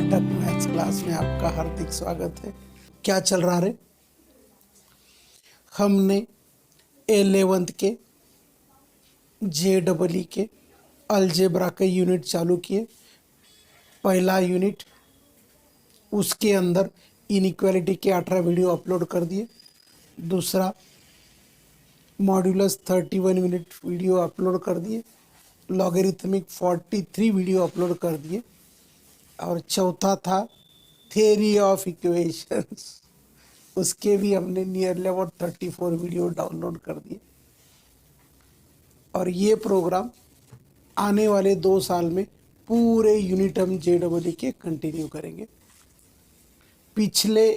पाठक maths class में आपका हार्दिक स्वागत है। क्या चल रहा है? हमने 11th के JEE के अलजेब्रा के यूनिट चालू किए। पहला यूनिट, उसके अंदर इनइक्वालिटी के 18 वीडियो अपलोड कर दिए। दूसरा, मॉड्यूलस 31 मिनट वीडियो अपलोड कर दिए। लॉगरिथमिक 43 वीडियो अपलोड कर दिए। और चौथा था थ्योरी ऑफ इक्वेशंस, उसके भी हमने नियरली अबाउट 34 वीडियो डाउनलोड कर दिए। और ये प्रोग्राम आने वाले 2 साल में पूरे यूनिट हम JEE के कंटिन्यू करेंगे। पिछले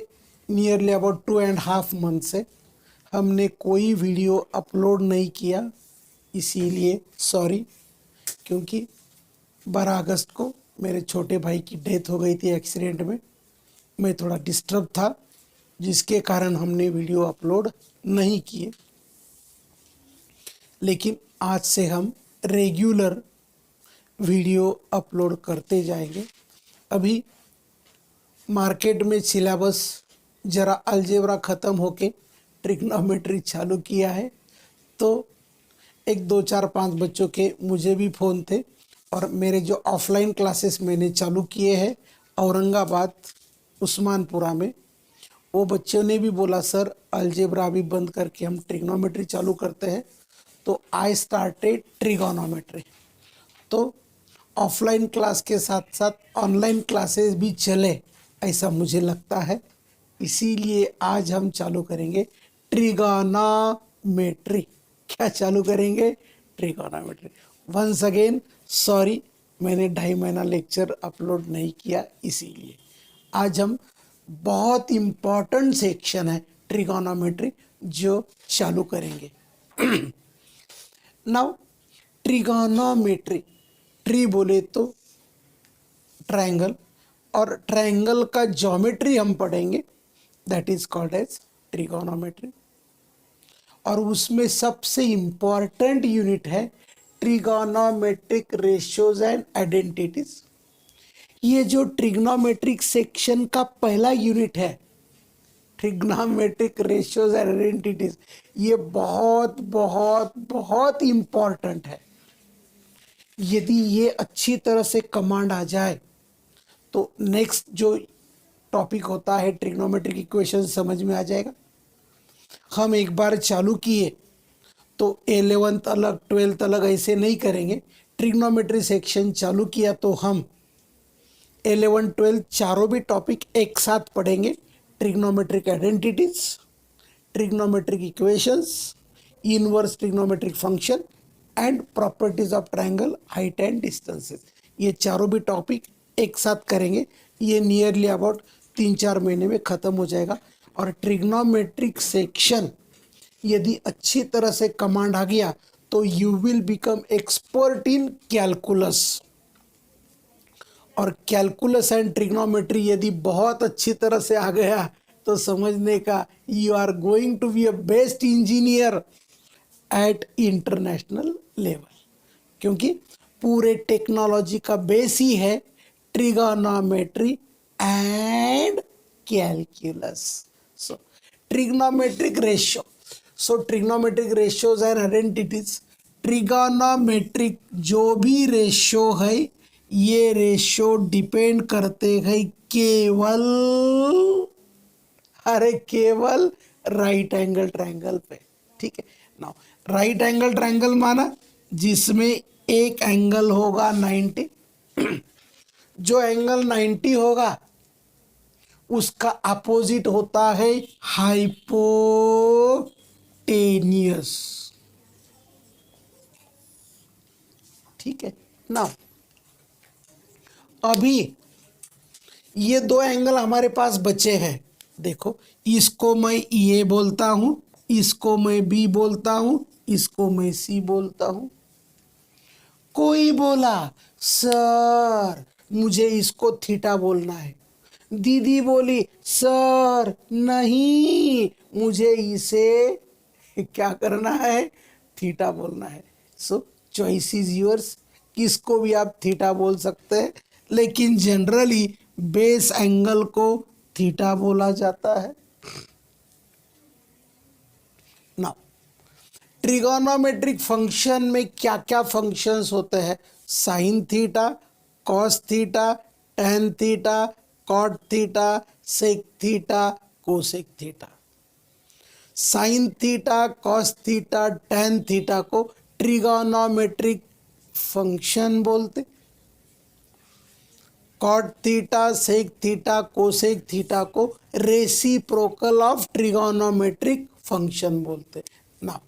नियरली अबाउट 2.5 मंथ से हमने कोई वीडियो अपलोड नहीं किया, इसीलिए सॉरी, क्योंकि 12 अगस्त को मेरे छोटे भाई की डेथ हो गई थी एक्सीडेंट में। मैं थोड़ा डिस्टर्ब था, जिसके कारण हमने वीडियो अपलोड नहीं किए। लेकिन आज से हम रेगुलर वीडियो अपलोड करते जाएंगे। अभी मार्केट में सिलेबस ज़रा अलजेब्रा ख़त्म होके ट्रिग्नोमेट्री चालू किया है, तो 1 2 4 5 बच्चों के मुझे भी फ़ोन थे। और मेरे जो ऑफलाइन क्लासेस मैंने चालू किए हैं औरंगाबाद उस्मानपुरा में, वो बच्चों ने भी बोला सर अलजेब्रा भी बंद करके हम ट्रिग्नोमेट्री चालू करते हैं। तो आई स्टार्टेड ट्रिगोनोमेट्री। तो ऑफलाइन क्लास के साथ साथ ऑनलाइन क्लासेस भी चले, ऐसा मुझे लगता है। इसीलिए आज हम चालू करेंगे ट्रिगोनोमेट्री। क्या चालू करेंगे? ट्रिगोनोमेट्री। वंस अगेन सॉरी, मैंने 2.5 महीना लेक्चर अपलोड नहीं किया, इसीलिए आज हम बहुत इम्पॉर्टेंट सेक्शन है ट्रिगोनोमेट्री जो चालू करेंगे। नाउ ट्रिगोनोमेट्री, ट्री बोले तो ट्रायंगल, और ट्रायंगल का ज्योमेट्री हम पढ़ेंगे, that is called as trigonometry. और उसमें सबसे इम्पॉर्टेंट यूनिट है ट्रिगोनोमेट्रिक रेशियोज एंड आइडेंटिटीज। ये जो ट्रिग्नोमेट्रिक सेक्शन का पहला यूनिट है, ट्रिग्नोमेट्रिक रेशियोज एंड आइडेंटिटीज, ये बहुत बहुत बहुत इम्पॉर्टेंट है। यदि ये अच्छी तरह से कमांड आ जाए तो नेक्स्ट जो टॉपिक होता है ट्रिग्नोमेट्रिक इक्वेशन समझ में आ जाएगा। हम एक बार चालू किए तो 11th अलग 12th अलग ऐसे नहीं करेंगे। ट्रिग्नोमेट्री सेक्शन चालू किया तो हम 11 12 चारों भी टॉपिक एक साथ पढ़ेंगे। Trigonometric identities, trigonometric equations, inverse trigonometric function and properties of triangle, height and distances, ये चारों भी टॉपिक एक साथ करेंगे। ये नियरली अबाउट 3-4 महीने में ख़त्म हो जाएगा। और ट्रिग्नोमेट्रिक सेक्शन यदि अच्छी तरह से कमांड आ गया तो you will become expert in calculus. और कैलकुलस एंड ट्रिग्नोमेट्री यदि बहुत अच्छी तरह से आ गया तो समझने का you are going to be a best engineer at international level, क्योंकि पूरे टेक्नोलॉजी का बेस ही है trigonometry and calculus. So trigonometric ratio, so trigonometric ratios and identities. Trigonometric जो भी रेशियो है, ये रेशियो डिपेंड करते हैं केवल, अरे केवल राइट एंगल ट्रायंगल पे। ठीक है, नाउ राइट एंगल ट्रायंगल माना जिसमें एक एंगल होगा 90। जो एंगल 90 होगा उसका अपोजिट होता है हाइपोटेनियस। ठीक है ना। अभी ये 2 एंगल हमारे पास बचे हैं। देखो, इसको मैं ए बोलता हूं, इसको मैं बी बोलता हूं, इसको मैं सी बोलता हूं। कोई बोला सर मुझे इसको थीटा बोलना है, दीदी बोली सर नहीं मुझे इसे क्या करना है, थीटा बोलना है। सो चॉइस इज योर्स, किसको भी आप थीटा बोल सकते हैं, लेकिन जनरली बेस एंगल को थीटा बोला जाता है। ना ट्रिगोनोमेट्रिक फंक्शन में क्या क्या फंक्शंस होते हैं? Sine theta, cos theta, tan theta, cot theta, sec theta, cosec theta. Sine theta, cos theta, tan theta को ट्रिगोनोमेट्रिक फंक्शन बोलते। Cot theta, sec theta, cosec theta को रेसिप्रोकल ऑफ ट्रिगोनोमेट्रिक फंक्शन बोलते। ना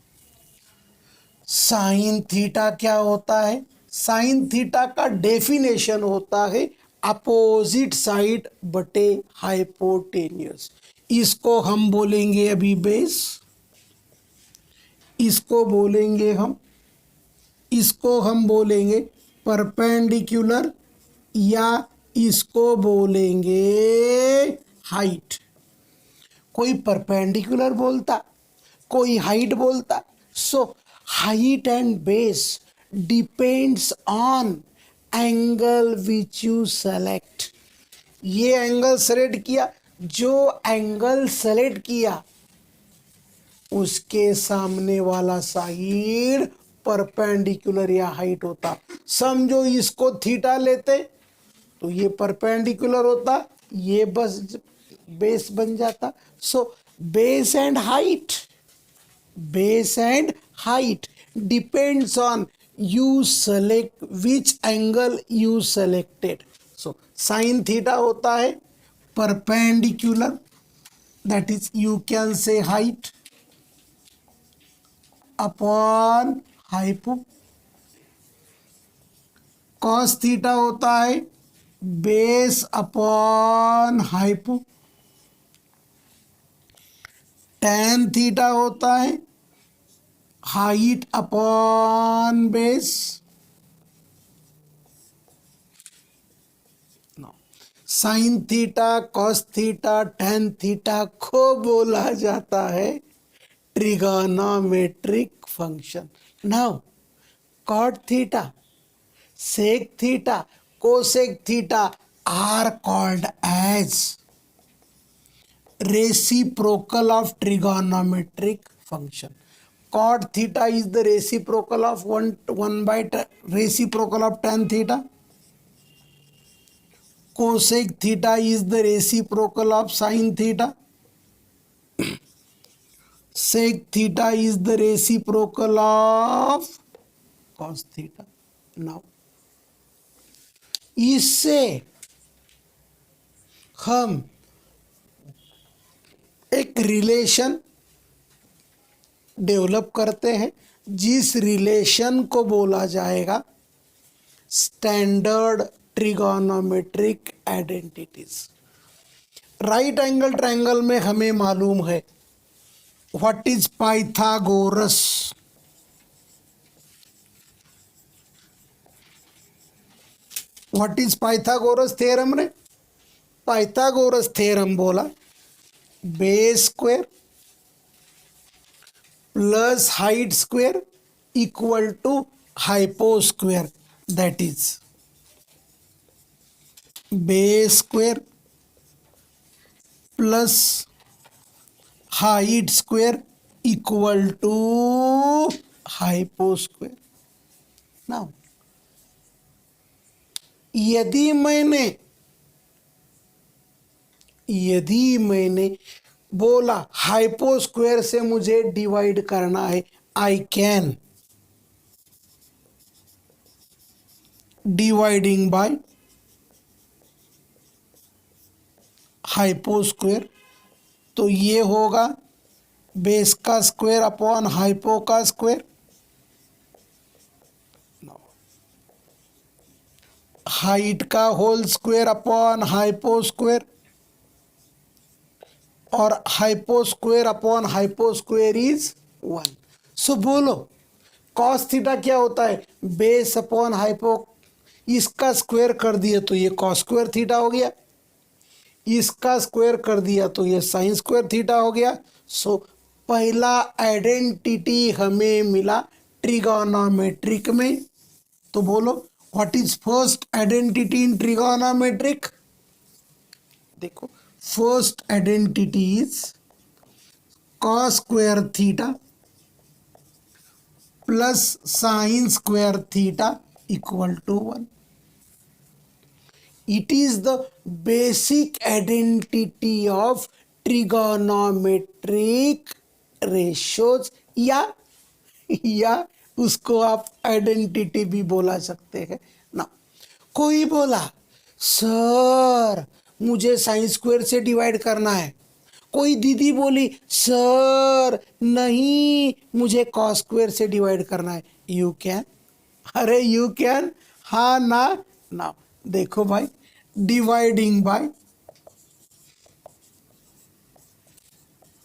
sign theta क्या होता है? Sine theta का definition होता है अपोजिट साइड बटे हाइपोटेन्यूस। इसको हम बोलेंगे अभी बेस, इसको हम बोलेंगे परपेंडिकुलर, या इसको बोलेंगे हाइट। कोई परपेंडिकुलर बोलता, कोई हाइट बोलता। So height and base depends on angle which you select. ये एंगल सेलेक्ट किया, जो एंगल सेलेक्ट किया उसके सामने वाला साइड परपेंडिकुलर या हाइट होता। समझो इसको थीटा लेते तो ये परपेंडिकुलर होता, ये बस बेस बन जाता। So base and height depends on you select which angle you selected. So sin theta होता है perpendicular, that is you can say height upon hypo. cos theta होता है base upon hypo. tan theta होता है height upon base. Sine theta, cos theta, tan theta को बोला जाता है trigonometric function. Now cot theta, sec theta, cosec theta are called as reciprocal of trigonometric function. Cot theta is the reciprocal of 1 by reciprocal of tan theta. Cosec theta is the reciprocal of sin theta. Sec theta is the reciprocal of cos theta. Now इससे हम एक relation develop करते हैं, जिस relation को बोला जाएगा standard trigonometric identities. Right angle triangle में हमें मालूम है what is Pythagoras. What is Pythagoras theorem ने? पाइथागोरस थ्योरम बोला base square plus height square equal to hypo square, that is base square plus height square equal to hypo square. Now यदि मैंने बोला hypo square से मुझे divide करना है, I can dividing by hypo square, तो ये होगा बेस का स्क्वायर अपॉन हाइपो का स्क्वायर। हाइट का whole square upon hypo square, और hypo square upon hypo square is 1। So बोलो कॉस थीटा क्या होता है? बेस अपॉन हाइपो, इसका स्क्वायर कर दिया तो ये कॉस स्क्वायर थीटा हो गया, इसका स्क्वायर कर दिया तो ये साइन स्क्वायर थीटा हो गया। सो पहला आइडेंटिटी हमें मिला ट्रिगोनोमेट्रिक में। तो बोलो what is first identity in trigonometric? देखो, first identity is cos square theta plus sine square theta equal to 1. It is the basic identity of trigonometric ratios, या उसको आप आइडेंटिटी भी बोला सकते हैं ना. कोई बोला सर मुझे साइन स्क्वायर से डिवाइड करना है, कोई दीदी बोली सर नहीं मुझे कॉस स्क्वायर से डिवाइड करना है. यू कैन, अरे यू कैन, हाँ ना. ना देखो भाई, dividing by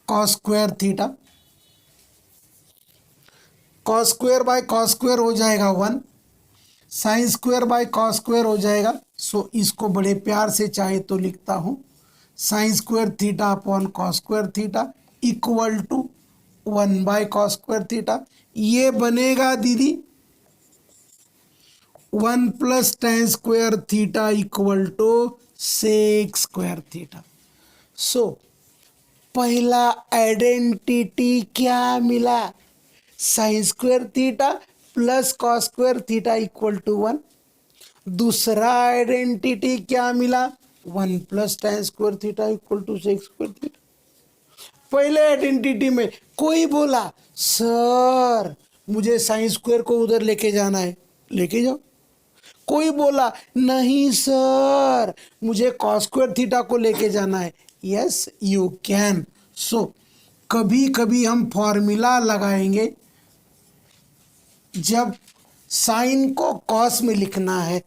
cos square theta, cos square by cos square हो जाएगा 1, sine square by cos square हो जाएगा. सो इसको बड़े प्यार से चाहे तो लिखता हूं sine square theta upon cos square theta equal to 1 by cos square theta. ये बनेगा दीदी 1 plus tan square theta equal to sec square theta. So पहला आइडेंटिटी क्या मिला, sine square theta plus cos square theta equal to 1. दूसरा identity क्या मिला, 1 plus tan square theta equal to sec square theta. पहले आइडेंटिटी में कोई बोला सर मुझे साइन स्क्वायर को उधर लेके जाना है, लेके जाओ. कोई बोला नहीं सर मुझे कॉस स्क्वायर थीटा को लेके जाना है. Yes you can. सो कभी कभी हम फॉर्मूला लगाएंगे जब साइन को कॉस में लिखना है,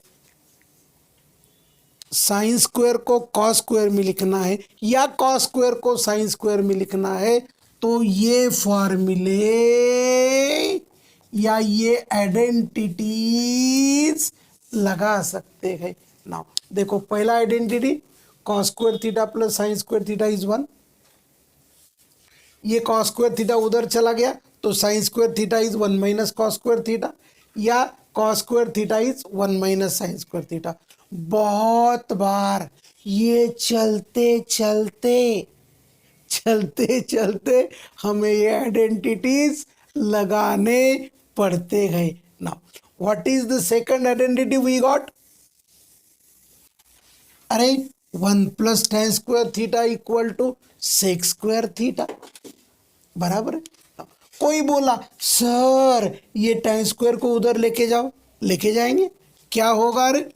साइन स्क्वायर को कॉस स्क्वायर में लिखना है या कॉस स्क्वायर को साइन स्क्वायर में लिखना है, तो ये फॉर्मूले या ये आइडेंटिटीज लगा सकते हैं. नाउ देखो, पहला identity cos square theta plus sine square theta is 1. ये कॉस स्क्वायर थीटा उधर चला गया तो sine square theta is 1 minus cos square theta, या cos square theta is 1 minus sine square theta. बहुत बार ये चलते चलते चलते चलते हमें ये आइडेंटिटीज लगाने पड़ते गए. Now what is the second identity we got, अरे 1 plus tan square theta equal to sec square theta, बराबर है. कोई बोला सर ये टेन स्क्वायर को उधर लेके जाओ, लेके जाएंगे. क्या होगा, अरे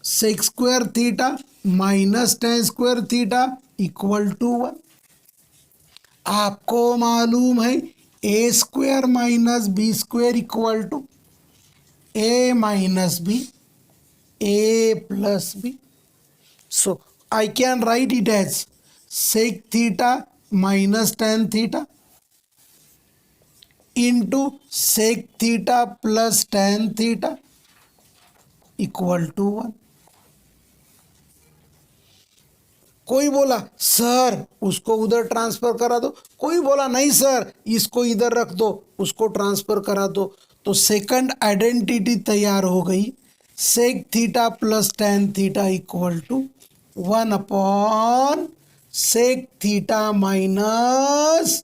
sec square theta minus tan square theta equal to 1. आपको मालूम है A square minus B square equal to A minus B, A plus B. So I can write it as sec theta minus tan theta into sec theta plus tan theta equal to 1. कोई बोला sir उसको उधर transfer करा दो, कोई बोला नहीं sir इसको इधर रख दो, उसको ट्रांसफर करा दो. तो सेकंड आइडेंटिटी तैयार हो गई, sec theta plus tan theta equal to 1 upon sec theta minus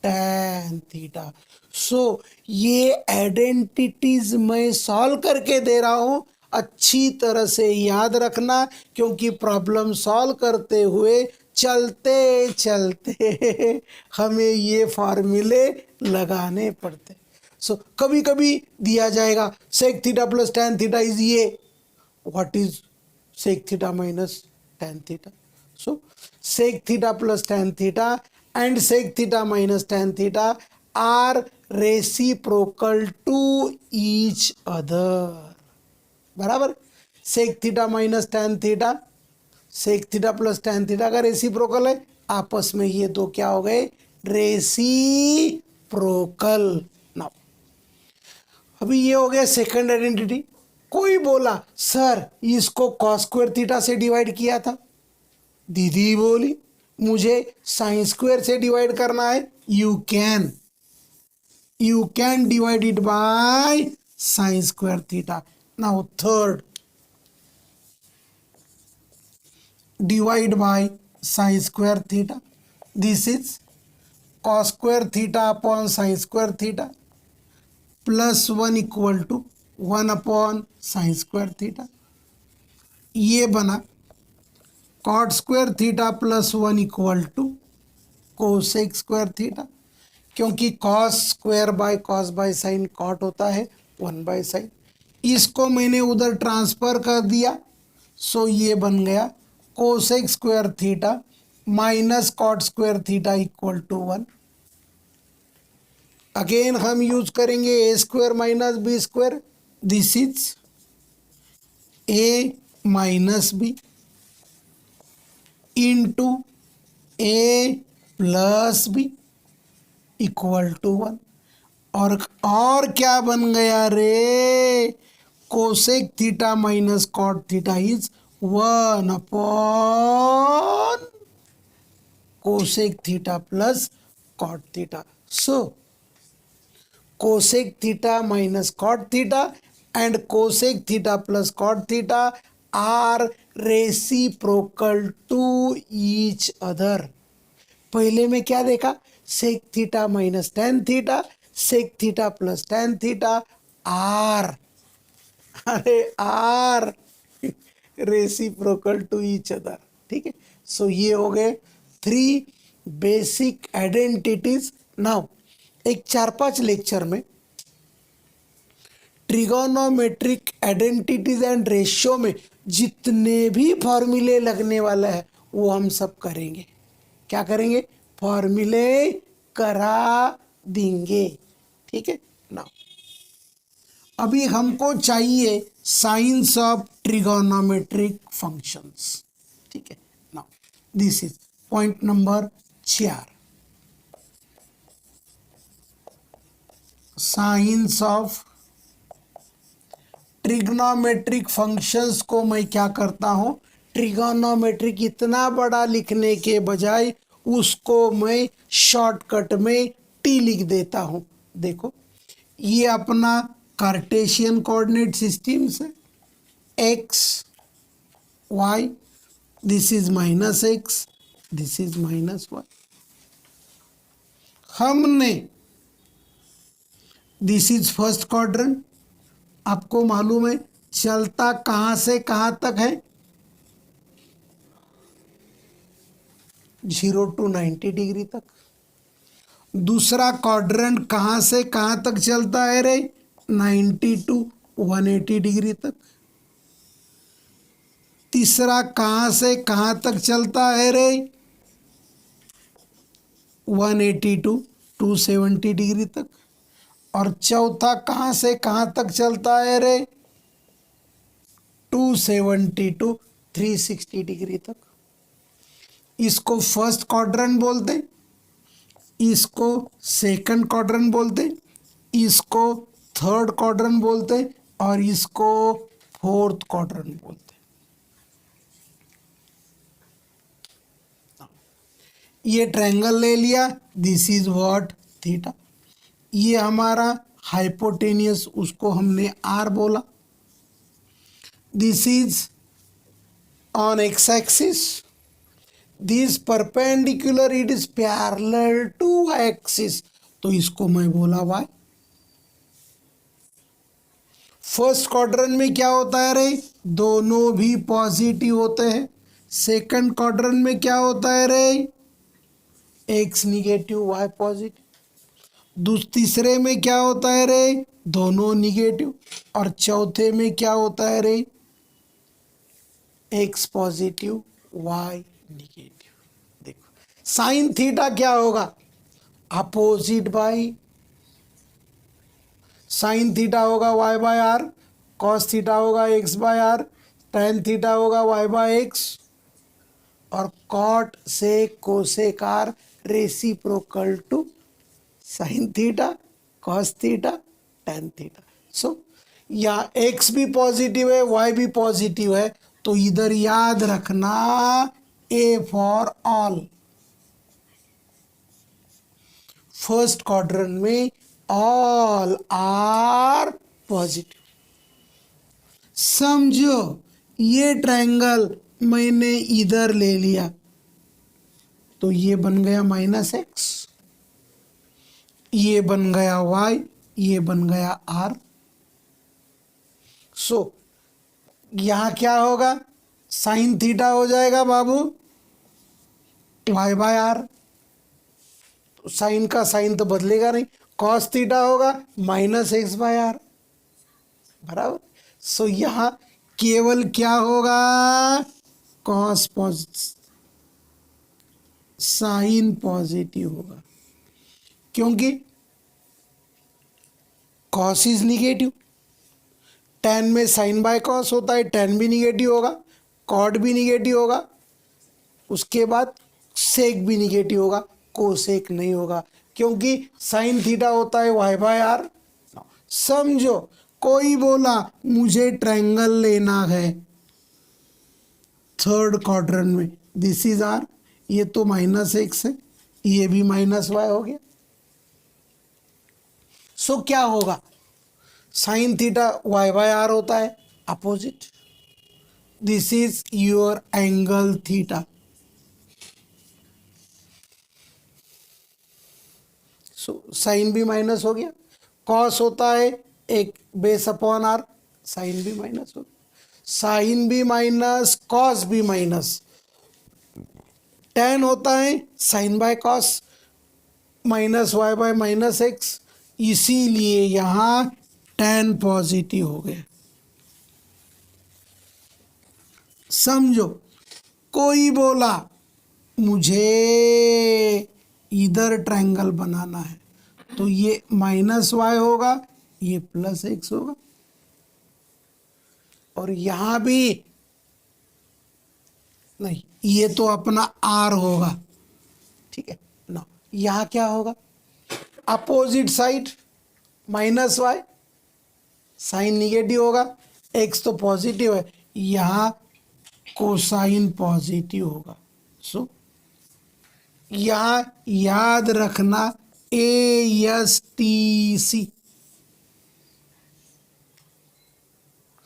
tan theta. So ये आइडेंटिटीज मैं सॉल्व करके दे रहा हूं, अच्छी तरह से याद रखना, क्योंकि प्रॉब्लम सॉल्व करते हुए चलते चलते हमें ये फार्मूले लगाने पड़ते. सो कभी कभी दिया जाएगा sec theta plus tan theta is ये, what is sec theta minus tan theta. So sec theta plus tan theta and sec theta minus tan theta are reciprocal to each other, बराबर. Sec theta minus tan theta sec theta plus tan theta का reciprocal है, आपस में ये दो क्या हो गए, रेसिप्रोकल. नाउ अभी ये हो गया सेकंड आइडेंटिटी. कोई बोला सर इसको कॉस स्क्वायर थीटा से डिवाइड किया था, दीदी बोली मुझे साइन स्क्वायर से डिवाइड करना है. You can divide it by sine square theta. Now third divide by sine square theta, this is cos square theta upon sine square theta plus 1 equal to 1 upon sine square theta. ये बना cot square theta plus 1 equal to cosec square theta, क्योंकि cos square by cos by sine cot होता है 1 by sine. इसको मैंने उधर transfer कर दिया, सो ये बन गया cosec square theta minus cot square theta equal to 1। Again हम यूज करेंगे A square minus B square, this is A minus B into A plus B equal to 1। और क्या बन गया रे, cosec theta minus cot theta is 1 upon cosec theta plus cot theta. So cosec theta minus cot theta and cosec theta plus cot theta are reciprocal to each other। पहले में क्या देखा, sec theta minus tan theta, sec theta plus tan theta are, अरे are reciprocal to each other. ठीक है, सो ये हो गए 3 बेसिक आइडेंटिटीज। नाउ एक 4-5 लेक्चर में ट्रिगोनोमेट्रिक आइडेंटिटीज एंड रेशियो में जितने भी फॉर्मूले लगने वाला है वो हम सब करेंगे। क्या करेंगे, फॉर्मूले करा देंगे। ठीक है, नाउ अभी हमको चाहिए साइंस ऑफ ट्रिगोनोमेट्रिक फंक्शंस। ठीक है, now this is point number 4, science of trigonometric functions को मैं क्या करता हूं, ट्रिगोनोमेट्रिक इतना बड़ा लिखने के बजाय उसको मैं शॉर्टकट में टी लिख देता हूं। देखो ये अपना कार्टेशियन कोऑर्डिनेट सिस्टम्स है, x y, this is minus x, this is minus y. हमने दिस इज फर्स्ट क्वाड्रेंट, आपको मालूम है चलता कहां से कहां तक है, 0 to 90 डिग्री तक। दूसरा क्वाड्रेंट कहां से कहां तक चलता है रे, 90 to 180 डिग्री तक। तीसरा कहां से कहां तक चलता है रे, 180 to 270 डिग्री तक। और चौथा कहां से कहां तक चलता है रे, 270 to 360 डिग्री तक। इसको फर्स्ट क्वाड्रेंट बोलते, इसको सेकंड क्वाड्रेंट बोलते, इसको थर्ड क्वाड्रेंट बोलते और इसको फोर्थ क्वाड्रेंट बोलते। ये ट्रायंगल ले लिया, दिस इज व्हाट, थीटा। ये हमारा हाइपोटेनियस, उसको हमने आर बोला। This is on x axis, this perpendicular, it is parallel to axis, तो इसको मैं बोला वाई। फर्स्ट क्वाड्रेंट में क्या होता है रे, दोनों भी पॉजिटिव होते हैं। सेकंड क्वाड्रेंट में क्या होता है रे, एक्स निगेटिव वाई पॉजिटिव। तीसरे में क्या होता है रे, दोनों निगेटिव। और चौथे में क्या होता है रे, एक्स पॉजिटिव वाई निगेटिव। देखो साइन थीटा क्या होगा, अपोजिट बाई, साइन थीटा होगा Y by R, cos theta होगा X by R, tan theta होगा वाई बाय एक्स, और कॉट से cosec are reciprocal to sine theta cos theta tan theta. So या X भी positive है Y भी positive है, तो इधर याद रखना A for all. First quadrant में ऑल आर पॉजिटिव। समझो ये ट्रायंगल मैंने इधर ले लिया तो ये बन गया -x, ये बन गया y, ये बन गया r। सो यहां क्या होगा, साइन थीटा हो जाएगा बाबू y/r। तो साइन का साइन तो बदलेगा नहीं, कॉस थीटा होगा -x/r, बराबर। सो यहां केवल क्या होगा, कॉस साइन पॉजिटिव होगा, क्योंकि कॉस इज निगेटिव, tan में साइन बाय कॉस होता है, tan भी निगेटिव होगा, कॉट भी निगेटिव होगा, उसके बाद सेक भी निगेटिव होगा, कोसेक नहीं होगा, क्योंकि साइन थीटा होता है y/r। समझो कोई बोला मुझे ट्रायंगल लेना है थर्ड क्वाड्रेंट में, दिस इज r, ये तो -x है, ये भी -y हो गया। सो क्या होगा, साइन थीटा y/r होता है, opposite, this is your angle theta. So sine भी माइनस हो गया, कॉस होता है एक बेस अपॉन आर, साइन भी माइनस हो गया, साइन भी माइनस, कॉस भी माइनस, tan होता है साइन बाय कॉस -y/-x, इसीलिए यहां tan पॉजिटिव हो गया। समझो कोई बोला मुझे इधर ट्रायंगल बनाना है, तो ये -y होगा, ये +x होगा, और यहां भी नहीं, ये तो अपना r होगा, ठीक है ना। यहां क्या होगा, opposite side -y, sine negative होगा, x तो पॉजिटिव है, यहां कोसाइन पॉजिटिव होगा। सो यहां याद रखना ASTC।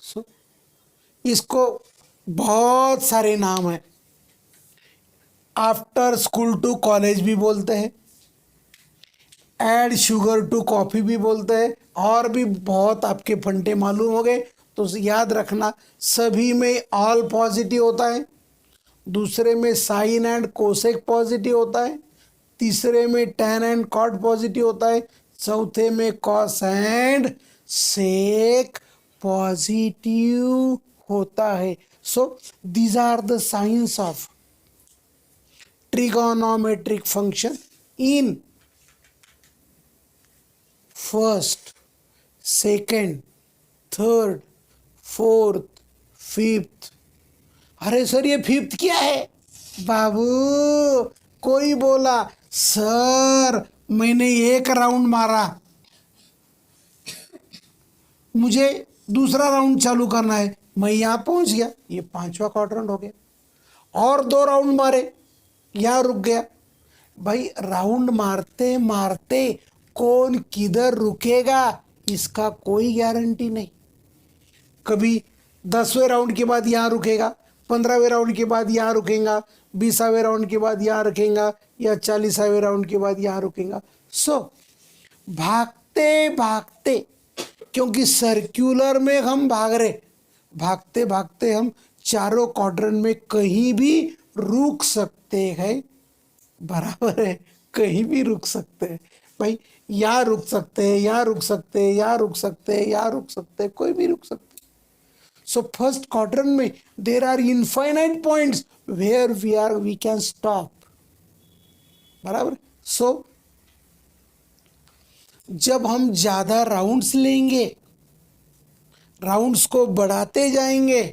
सो इसको बहुत सारे नाम है, आफ्टर स्कूल टू कॉलेज भी बोलते हैं, ऐड शुगर टू कॉफ़ी भी बोलते हैं, और भी बहुत आपके फंटे मालूम हो गए। तो याद रखना, सभी में ऑल पॉजिटिव होता है, दूसरे में साइन एंड कोसेक पॉजिटिव होता है, तीसरे में टैन एंड कॉट पॉजिटिव होता है, चौथे में कॉस एंड सेक पॉजिटिव होता है। So these are the signs of trigonometric function in first, second, third, fourth, fifth. अरे सर ये फिफ्थ क्या है बाबू, कोई बोला सर मैंने एक राउंड मारा, मुझे दूसरा राउंड चालू करना है, मैं यहां पहुंच गया, ये 5वां क्वाड्रेंट हो गया, और 2 राउंड मारे, यहां रुक गया। भाई राउंड मारते मारते कौन किधर रुकेगा इसका कोई गारंटी नहीं, कभी 10वें राउंड के बाद यहाँ रुकेगा, 15वें राउंड के बाद यहाँ रुकेगा, 20वें राउंड के बाद यहाँ रुकेगा, या 40वें राउंड के बाद यहाँ रुकेगा। सो भागते भागते, क्योंकि सर्कुलर में हम भाग रहे, भागते भागते हम चारों क्वाड्रेंट में कहीं भी रुक सकते हैं, बराबर है, कहीं भी रुक सकते हैं भाई, यहाँ रुक सकते हैं, यहाँ रुक सकते हैं, यहाँ रुक सकते हैं, यहाँ रुक सकते हैं, कोई भी रुक सकते हैं। सो फर्स्ट क्वाड्रेंट में there are infinite points where we can stop, बराबर। सो जब हम ज्यादा राउंड्स लेंगे, राउंड्स को बढ़ाते जाएंगे,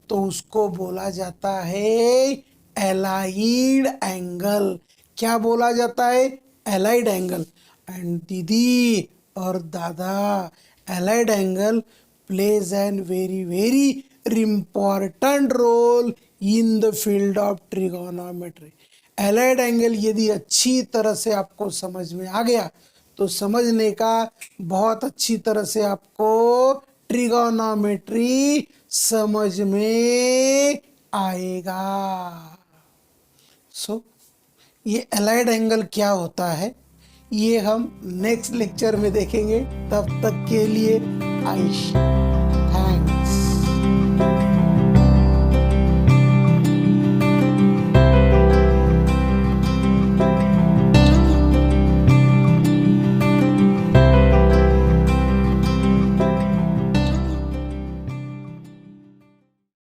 तो उसको बोला जाता है एलाइड एंगल। क्या बोला जाता है, एलाइड एंगल। एंड दीदी और दादा, allied angle plays an very important role in the field of trigonometry। Allied angle यदि अच्छी तरह से आपको समझ में आ गया, तो समझने का बहुत अच्छी तरह से आपको ट्रिगोनोमेट्री समझ में आएगा। सो ये अलाइड एंगल क्या होता है ये हम नेक्स्ट लेक्चर में देखेंगे। तब तक के लिए आयुष।